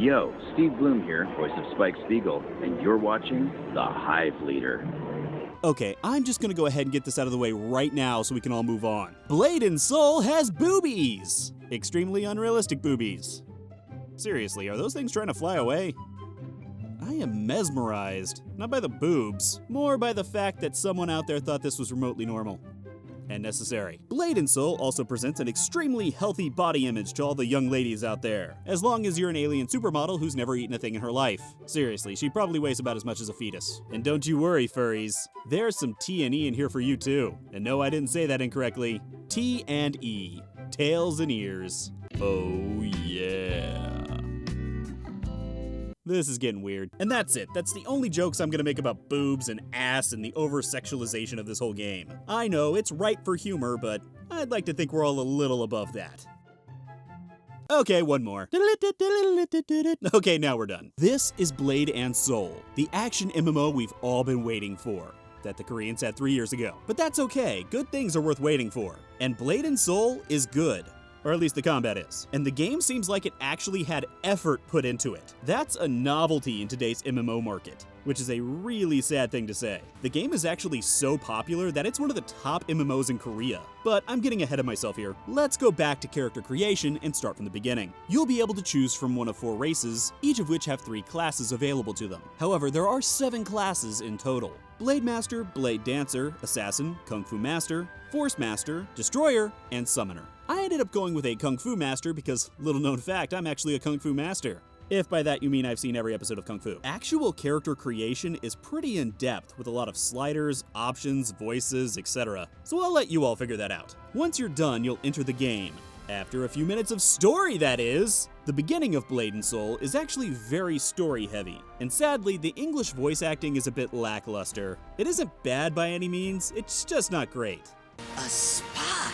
Yo, Steve Bloom here, voice of Spike Spiegel, and you're watching The Hive Leader. Okay, I'm just gonna go ahead and get this out of the way right now so we can all move on. Blade and Soul has boobies! Extremely unrealistic boobies. Seriously, are those things trying to fly away? I am mesmerized, not by the boobs, more by the fact that someone out there thought this was remotely normal and necessary. Blade and Soul also presents an extremely healthy body image to all the young ladies out there, as long as you're an alien supermodel who's never eaten a thing in her life. Seriously, she probably weighs about as much as a fetus. And don't you worry, furries, there's some T and E in here for you too. And no, I didn't say that incorrectly. T and E, tails and ears. Oh yeah. This is getting weird. And that's it. That's the only jokes I'm gonna make about boobs and ass and the over-sexualization of this whole game. I know, it's ripe for humor, but I'd like to think we're all a little above that. Okay, one more. Okay, now we're done. This is Blade and Soul, the action MMO we've all been waiting for, that the Koreans had 3 years ago. But that's okay, good things are worth waiting for. And Blade and Soul is good. Or at least the combat is. And the game seems like it actually had effort put into it. That's a novelty in today's MMO market, which is a really sad thing to say. The game is actually so popular that it's one of the top MMOs in Korea. But I'm getting ahead of myself here. Let's go back to character creation and start from the beginning. You'll be able to choose from one of 4 races, each of which have 3 classes available to them. However, there are 7 classes in total. Blade Master, Blade Dancer, Assassin, Kung Fu Master, Force Master, Destroyer, and Summoner. I ended up going with a Kung Fu Master because, little known fact, I'm actually a Kung Fu Master. If by that you mean I've seen every episode of Kung Fu. Actual character creation is pretty in-depth with a lot of sliders, options, voices, etc. So I'll let you all figure that out. Once you're done, you'll enter the game. After a few minutes of story, that is! The beginning of Blade and Soul is actually very story-heavy, and sadly, the English voice acting is a bit lackluster. It isn't bad by any means, it's just not great. A spy?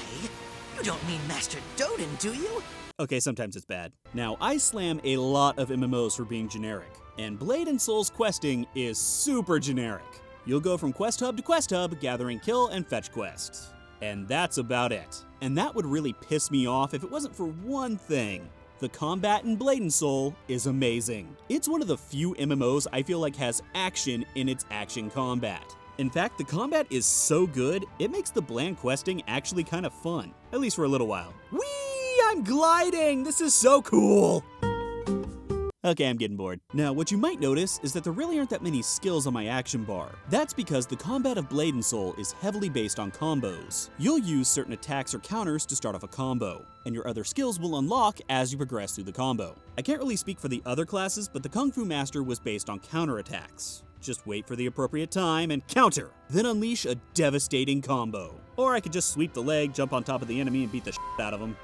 You don't mean Master Doden, do you? Okay, sometimes it's bad. Now, I slam a lot of MMOs for being generic, and Blade and Soul's questing is super generic. You'll go from quest hub to quest hub, gathering kill and fetch quests. And that's about it. And that would really piss me off if it wasn't for one thing. The combat in Blade and Soul is amazing. It's one of the few MMOs I feel like has action in its action combat. In fact, the combat is so good, it makes the bland questing actually kind of fun, at least for a little while. Whee! I'm gliding! This is so cool! Okay, I'm getting bored. Now, what you might notice is that there really aren't that many skills on my action bar. That's because the combat of Blade and Soul is heavily based on combos. You'll use certain attacks or counters to start off a combo, and your other skills will unlock as you progress through the combo. I can't really speak for the other classes, but the Kung Fu Master was based on counterattacks. Just wait for the appropriate time and counter, then unleash a devastating combo. Or I could just sweep the leg, jump on top of the enemy, and beat the shit out of them.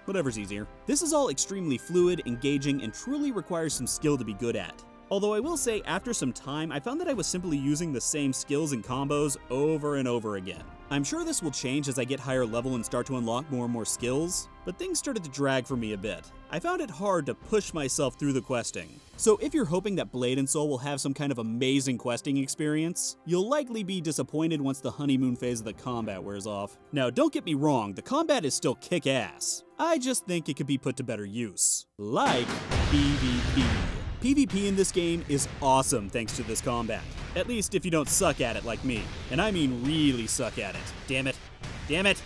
Whatever's easier. This is all extremely fluid, engaging, and truly requires some skill to be good at. Although I will say, after some time, I found that I was simply using the same skills and combos over and over again. I'm sure this will change as I get higher level and start to unlock more and more skills, but things started to drag for me a bit. I found it hard to push myself through the questing. So if you're hoping that Blade and Soul will have some kind of amazing questing experience, you'll likely be disappointed once the honeymoon phase of the combat wears off. Now, don't get me wrong, the combat is still kick-ass. I just think it could be put to better use. Like PvP. PvP in this game is awesome thanks to this combat. At least if you don't suck at it like me. And I mean really suck at it. Damn it. Damn it.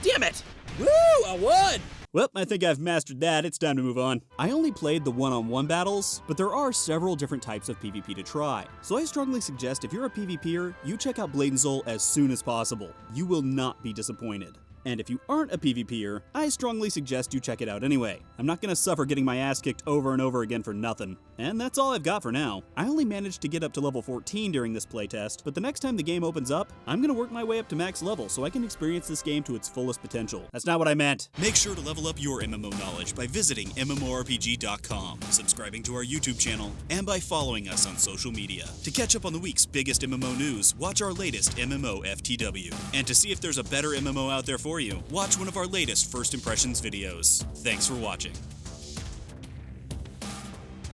Damn it! Woo! I won! Well, I think I've mastered that. It's time to move on. I only played the one-on-one battles, but there are several different types of PvP to try. So I strongly suggest if you're a PvPer, you check out Blade and Soul as soon as possible. You will not be disappointed. And if you aren't a PvPer, I strongly suggest you check it out anyway. I'm not gonna suffer getting my ass kicked over and over again for nothing. And that's all I've got for now. I only managed to get up to level 14 during this playtest, but the next time the game opens up, I'm gonna work my way up to max level so I can experience this game to its fullest potential. That's not what I meant. Make sure to level up your MMO knowledge by visiting MMORPG.com, subscribing to our YouTube channel, and by following us on social media. To catch up on the week's biggest MMO news, watch our latest MMO FTW. And to see if there's a better MMO out there for you, watch one of our latest First Impressions videos. Thanks for watching.